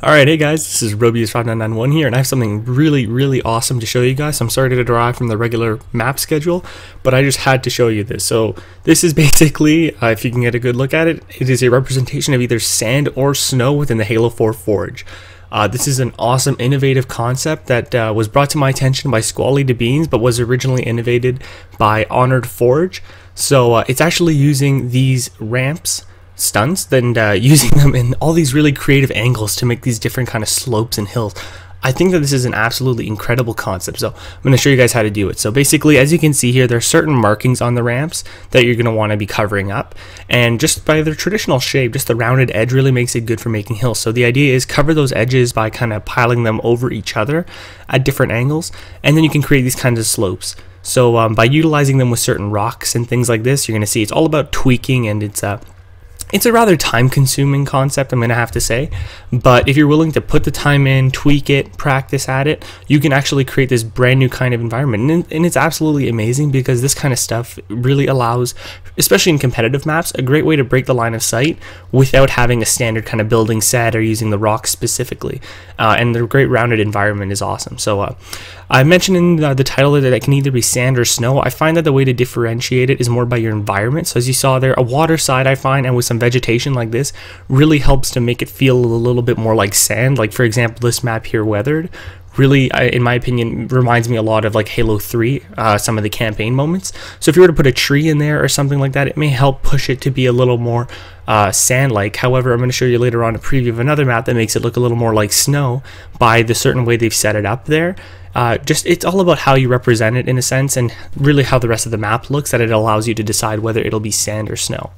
Alright, hey guys, this is Robius5991 here, and I have something really awesome to show you guys. I'm sorry to derive from the regular map schedule, but I just had to show you this. So this is basically, if you can get a good look at it, it is a representation of either sand or snow within the Halo 4 Forge. This is an awesome, innovative concept that was brought to my attention by Squally to Beans, but was originally innovated by Honored Forge. So it's actually using these ramps, stunts, and using them in all these really creative angles to make these different kind of slopes and hills. I think that this is an absolutely incredible concept, so I'm going to show you guys how to do it. So basically, as you can see here, there are certain markings on the ramps that you're going to want to be covering up, and just by their traditional shape, just the rounded edge really makes it good for making hills. So the idea is cover those edges by kind of piling them over each other at different angles, and then you can create these kinds of slopes. So by utilizing them with certain rocks and things like this, you're going to see it's all about tweaking, and it's a rather time-consuming concept, I'm going to have to say, but if you're willing to put the time in, tweak it, practice at it, you can actually create this brand new kind of environment, and it's absolutely amazing because this kind of stuff really allows, especially in competitive maps, a great way to break the line of sight without having a standard kind of building set or using the rocks specifically, and the great rounded environment is awesome. So I mentioned in the title that it can either be sand or snow. I find that the way to differentiate it is more by your environment. So as you saw there, a water side I find, and with some vegetation like this, really helps to make it feel a little bit more like sand. Like for example, this map here, Weathered, really, in my opinion, reminds me a lot of like Halo 3, some of the campaign moments. So if you were to put a tree in there or something like that, it may help push it to be a little more sand-like. However, I'm going to show you later on a preview of another map that makes it look a little more like snow by the certain way they've set it up there. It's all about how you represent it in a sense, and really how the rest of the map looks, that it allows you to decide whether it'll be sand or snow.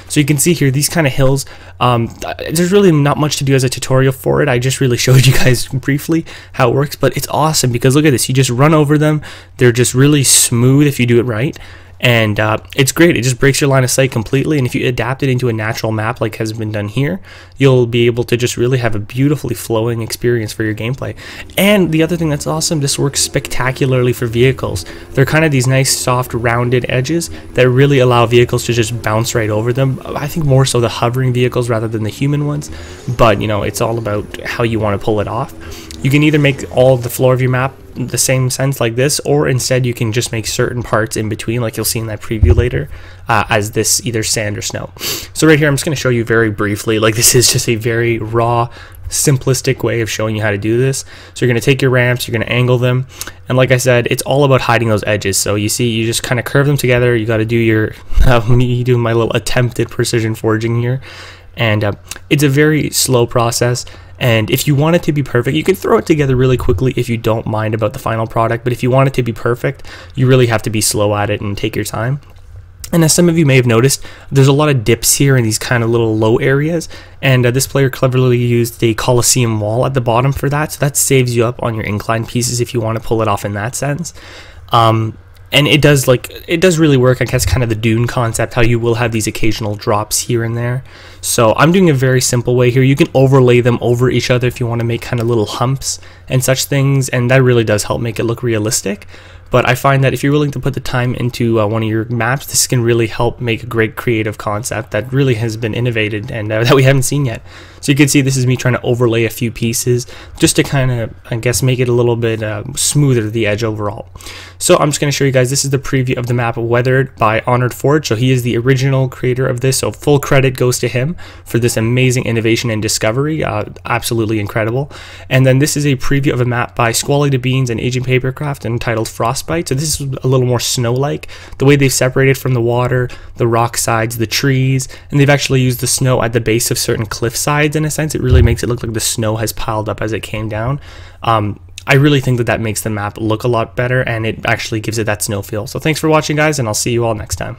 So you can see here, these kind of hills, there's really not much to do as a tutorial for it. I just really showed you guys briefly how it works, but it's awesome because look at this. You just run over them. They're just really smooth if you do it right. And it's great. It just breaks your line of sight completely, and if you adapt it into a natural map like has been done here, you'll be able to just really have a beautifully flowing experience for your gameplay. And the other thing that's awesome, this works spectacularly for vehicles. They're kind of these nice soft rounded edges that really allow vehicles to just bounce right over them. I think more so the hovering vehicles rather than the human ones, but you know, it's all about how you want to pull it off. You can either make all the floor of your map the same sense like this, or instead you can just make certain parts in between, like you'll see in that preview later, as this either sand or snow. So right here, I'm just going to show you very briefly, like this is just a very raw, simplistic way of showing you how to do this. So you're going to take your ramps, you're going to angle them, and like I said, it's all about hiding those edges. So you see, you just kind of curve them together. You got to do your me doing my little attempted precision forging here, and it's a very slow process. And if you want it to be perfect, you can throw it together really quickly if you don't mind about the final product, but if you want it to be perfect, you really have to be slow at it and take your time. And as some of you may have noticed, there's a lot of dips here in these kind of little low areas, and this player cleverly used the Coliseum wall at the bottom for that, so that saves you up on your incline pieces if you want to pull it off in that sense. And it does really work, I guess, kind of the dune concept, how you will have these occasional drops here and there. So I'm doing a very simple way here. You can overlay them over each other if you want to make kind of little humps and such things, and that really does help make it look realistic. But I find that if you're willing to put the time into one of your maps, this can really help make a great creative concept that really has been innovated and that we haven't seen yet. So you can see this is me trying to overlay a few pieces just to kind of, I guess, make it a little bit smoother, the edge overall. So I'm just going to show you guys, this is the preview of the map Weathered by Honored Forge. So he is the original creator of this, so full credit goes to him for this amazing innovation and discovery. Absolutely incredible. And then this is a preview of a map by Squally to Beans and Agent Papercraft entitled Frostbite. So this is a little more snow-like, the way they've separated from the water, the rock sides, the trees, and they've actually used the snow at the base of certain cliff sides. In a sense, it really makes it look like the snow has piled up as it came down. I really think that makes the map look a lot better, and it actually gives it that snow feel. So thanks for watching, guys, and I'll see you all next time.